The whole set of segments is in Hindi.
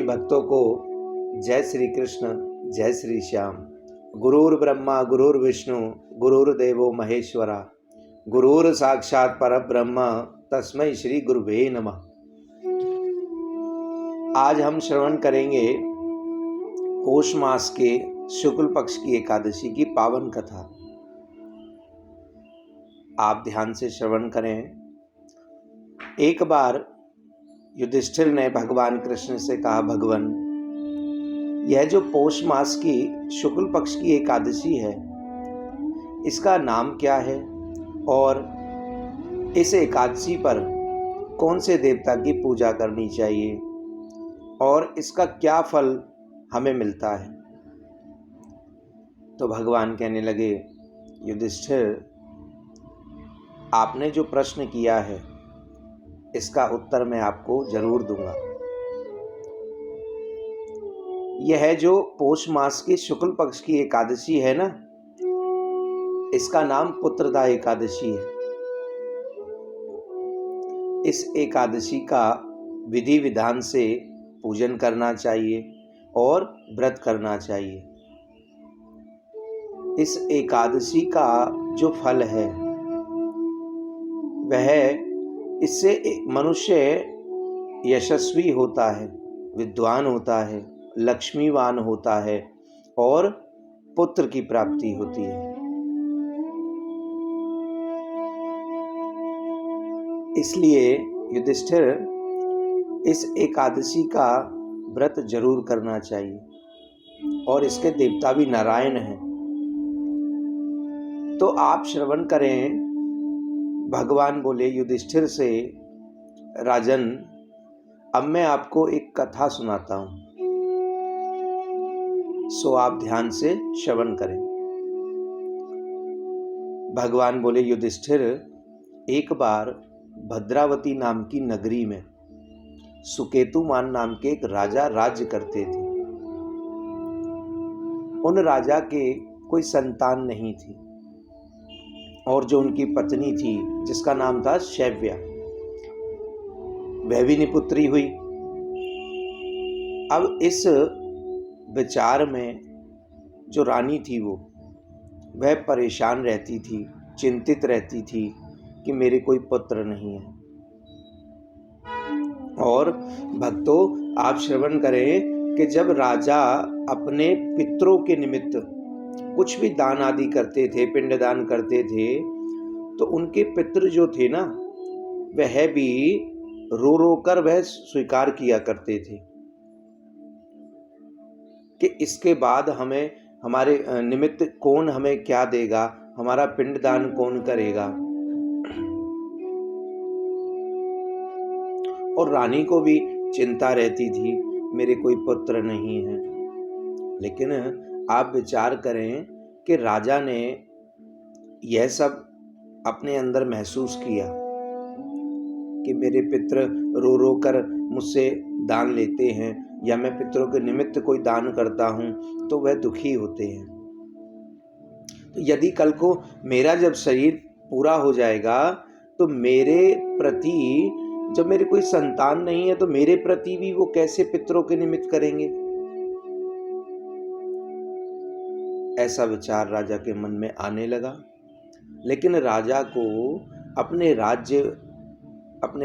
सभी भक्तों को जय श्री कृष्ण, जय श्री श्याम। गुरुर् ब्रह्मा गुरुर्विष्णु गुरुर्देवो महेश्वरा, गुरुर् साक्षात परब्रह्म तस्मै श्री गुरुवे नमः। आज हम श्रवण करेंगे पौष मास के शुक्ल पक्ष की एकादशी की पावन कथा। आप ध्यान से श्रवण करें। एक बार युधिष्ठिर ने भगवान कृष्ण से कहा, भगवान, यह जो पौष मास की शुक्ल पक्ष की एकादशी है, इसका नाम क्या है और इस एकादशी पर कौन से देवता की पूजा करनी चाहिए और इसका क्या फल हमें मिलता है? तो भगवान कहने लगे, युधिष्ठिर, आपने जो प्रश्न किया है इसका उत्तर मैं आपको जरूर दूंगा। यह जो पौष मास की शुक्ल पक्ष की एकादशी है ना, इसका नाम पुत्रदा एकादशी है। इस एकादशी का विधि विधान से पूजन करना चाहिए और व्रत करना चाहिए। इस एकादशी का जो फल है वह, इससे मनुष्य यशस्वी होता है, विद्वान होता है, लक्ष्मीवान होता है और पुत्र की प्राप्ति होती है। इसलिए युधिष्ठिर, इस एकादशी का व्रत जरूर करना चाहिए और इसके देवता भी नारायण हैं। तो आप श्रवण करें। भगवान बोले युधिष्ठिर से, राजन, अब मैं आपको एक कथा सुनाता हूं, सो आप ध्यान से श्रवण करें। भगवान बोले, युधिष्ठिर, एक बार भद्रावती नाम की नगरी में सुकेतुमान नाम के एक राजा राज्य करते थे। उन राजा के कोई संतान नहीं थी और जो उनकी पत्नी थी, जिसका नाम था शैव्या, वह भी निपुत्री हुई। अब इस विचार में जो रानी थी वह परेशान रहती थी, चिंतित रहती थी कि मेरे कोई पुत्र नहीं है। और भक्तों, आप श्रवण करें कि जब राजा अपने पितरों के निमित्त कुछ भी दान आदि करते थे, पिंडदान करते थे, तो उनके पितृ जो थे ना, वह भी रो रो कर वह स्वीकार किया करते थे कि इसके बाद हमें, हमारे निमित्त कौन हमें क्या देगा, हमारा पिंडदान कौन करेगा। और रानी को भी चिंता रहती थी, मेरे कोई पुत्र नहीं है। लेकिन आप विचार करें कि राजा ने यह सब अपने अंदर महसूस किया कि मेरे पितृ रो रो कर मुझसे दान लेते हैं, या मैं पितरों के निमित्त कोई दान करता हूं तो वह दुखी होते हैं। तो यदि कल को मेरा जब शरीर पूरा हो जाएगा तो मेरे प्रति, जब मेरे कोई संतान नहीं है तो मेरे प्रति भी वो कैसे पितरों के निमित्त करेंगे? ऐसा विचार राजा के मन में आने लगा। लेकिन राजा को अपने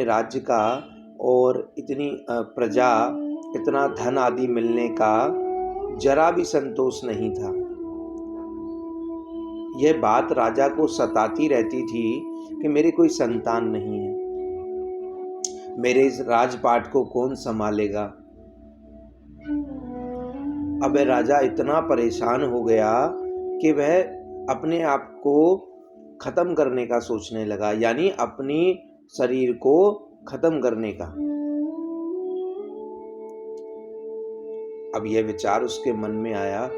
राज्य का और इतनी प्रजा, इतना धन आदि मिलने का जरा भी संतोष नहीं था। यह बात राजा को सताती रहती थी कि मेरे कोई संतान नहीं है, मेरे इस राजपाट को कौन संभालेगा। अब राजा इतना परेशान हो गया कि वह अपने आप को खत्म करने का सोचने लगा, यानी अपनी शरीर को खत्म करने का। अब यह विचार उसके मन में आया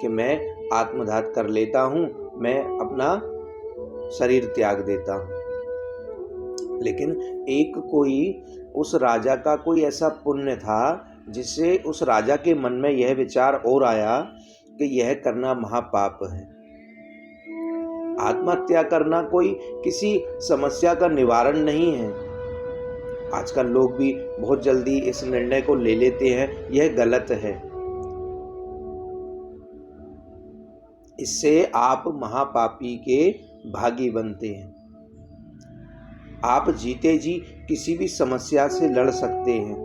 कि मैं आत्मघात कर लेता हूं, मैं अपना शरीर त्याग देता हूं। लेकिन एक कोई, उस राजा का कोई ऐसा पुण्य था जिससे उस राजा के मन में यह विचार और आया कि यह करना महापाप है। आत्महत्या करना कोई किसी समस्या का निवारण नहीं है। आजकल लोग भी बहुत जल्दी इस निर्णय को ले लेते हैं, यह गलत है। इससे आप महापापी के भागी बनते हैं। आप जीते जी किसी भी समस्या से लड़ सकते हैं,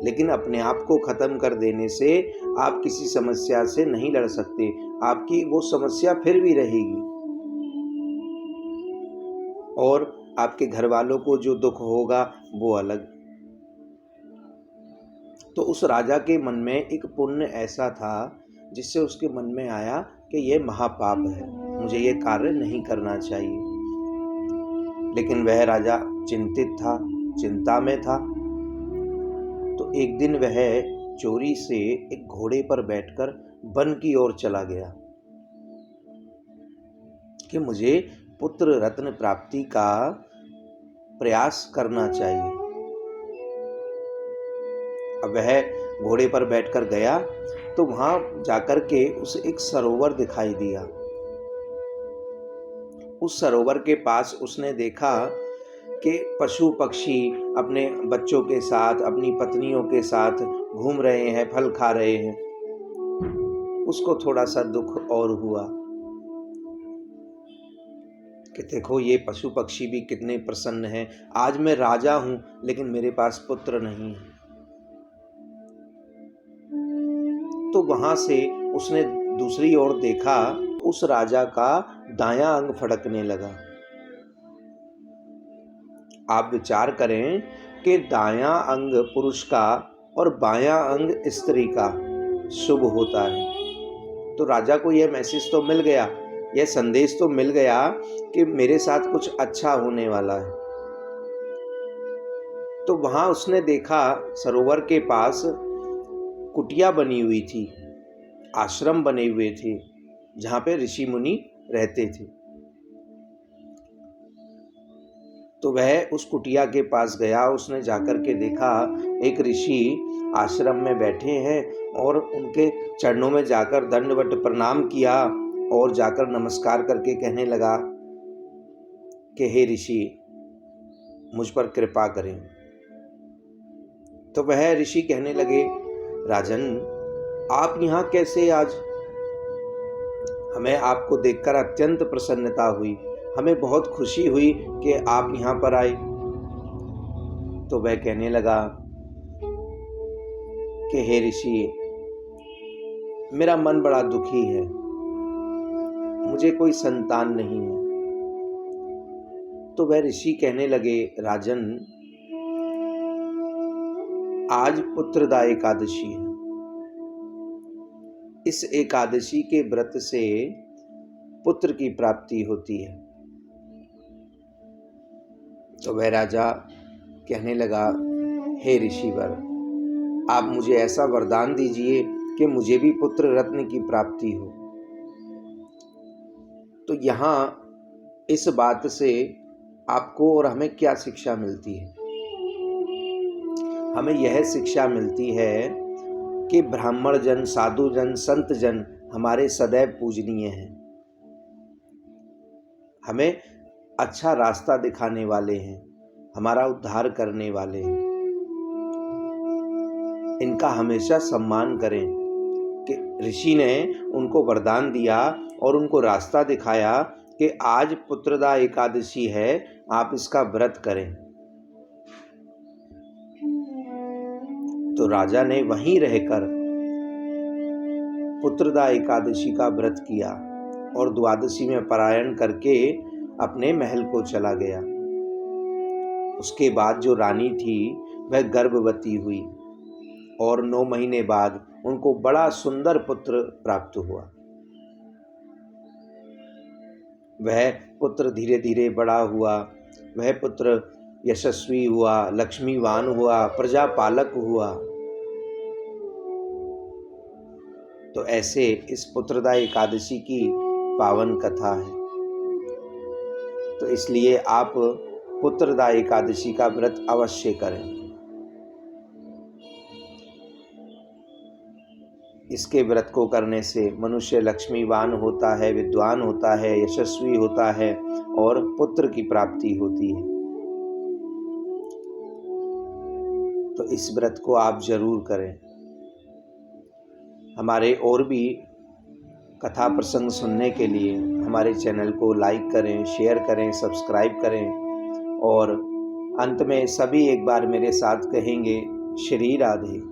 लेकिन अपने आप को खत्म कर देने से आप किसी समस्या से नहीं लड़ सकते। आपकी वो समस्या फिर भी रहेगी और आपके घर वालों को जो दुख होगा वो अलग। तो उस राजा के मन में एक पुण्य ऐसा था जिससे उसके मन में आया कि यह महापाप है, मुझे ये कार्य नहीं करना चाहिए। लेकिन वह राजा चिंतित था, चिंता में था। तो एक दिन वह चोरी से एक घोड़े पर बैठकर वन की ओर चला गया कि मुझे पुत्र रत्न प्राप्ति का प्रयास करना चाहिए। अब वह घोड़े पर बैठकर गया तो वहां जाकर के उसे एक सरोवर दिखाई दिया। उस सरोवर के पास उसने देखा कि पशु पक्षी अपने बच्चों के साथ, अपनी पत्नियों के साथ घूम रहे हैं, फल खा रहे हैं। उसको थोड़ा सा दुख और हुआ कि देखो ये पशु पक्षी भी कितने प्रसन्न हैं। आज मैं राजा हूं लेकिन मेरे पास पुत्र नहीं है। तो वहां से उसने दूसरी ओर देखा, उस राजा का दायां अंग फड़कने लगा। आप विचार करें कि दायां अंग पुरुष का और बायां अंग स्त्री का शुभ होता है। तो राजा को यह मैसेज तो मिल गया, यह संदेश तो मिल गया कि मेरे साथ कुछ अच्छा होने वाला है। तो वहां उसने देखा सरोवर के पास कुटिया बनी हुई थी, आश्रम बने हुए थे जहां पे ऋषि मुनि रहते थे। तो वह उस कुटिया के पास गया। उसने जाकर के देखा एक ऋषि आश्रम में बैठे हैं और उनके चरणों में जाकर दंडवत प्रणाम किया और जाकर नमस्कार करके कहने लगा कि हे ऋषि, मुझ पर कृपा करें। तो वह ऋषि कहने लगे, राजन, आप यहाँ कैसे आज? हमें आपको देखकर अत्यंत प्रसन्नता हुई, हमें बहुत खुशी हुई कि आप यहाँ पर आए। तो वह कहने लगा कि हे ऋषि, मेरा मन बड़ा दुखी है, मुझे कोई संतान नहीं है। तो वह ऋषि कहने लगे, राजन, आज पुत्रदा एकादशी है। इस एकादशी के व्रत से पुत्र की प्राप्ति होती है। तो वह राजा कहने लगा, हे ऋषिवर, आप मुझे ऐसा वरदान दीजिए कि मुझे भी पुत्र रत्न की प्राप्ति हो। तो यहाँ इस बात से आपको और हमें क्या शिक्षा मिलती है? हमें यह शिक्षा मिलती है कि ब्राह्मण जन, साधु जन, संत जन हमारे सदैव पूजनीय हैं। हमें अच्छा रास्ता दिखाने वाले हैं, हमारा उद्धार करने वाले हैं। इनका हमेशा सम्मान करें कि ऋषि ने उनको वरदान दिया और उनको रास्ता दिखाया कि आज पुत्रदा एकादशी है, आप इसका व्रत करें। तो राजा ने वहीं रहकर पुत्रदा एकादशी का व्रत किया और द्वादशी में पारायण करके अपने महल को चला गया। उसके बाद जो रानी थी वह गर्भवती हुई और 9 महीने बाद उनको बड़ा सुंदर पुत्र प्राप्त हुआ। वह पुत्र धीरे धीरे बड़ा हुआ, वह पुत्र यशस्वी हुआ, लक्ष्मीवान हुआ, प्रजापालक हुआ। तो ऐसे इस पुत्रदा एकादशी की पावन कथा है। तो इसलिए आप पुत्रदा एकादशी का व्रत अवश्य करें। इसके व्रत को करने से मनुष्य लक्ष्मीवान होता है, विद्वान होता है, यशस्वी होता है और पुत्र की प्राप्ति होती है। तो इस व्रत को आप जरूर करें। हमारे और भी कथा प्रसंग सुनने के लिए हमारे चैनल को लाइक करें, शेयर करें, सब्सक्राइब करें और अंत में सभी एक बार मेरे साथ कहेंगे, श्री राधे।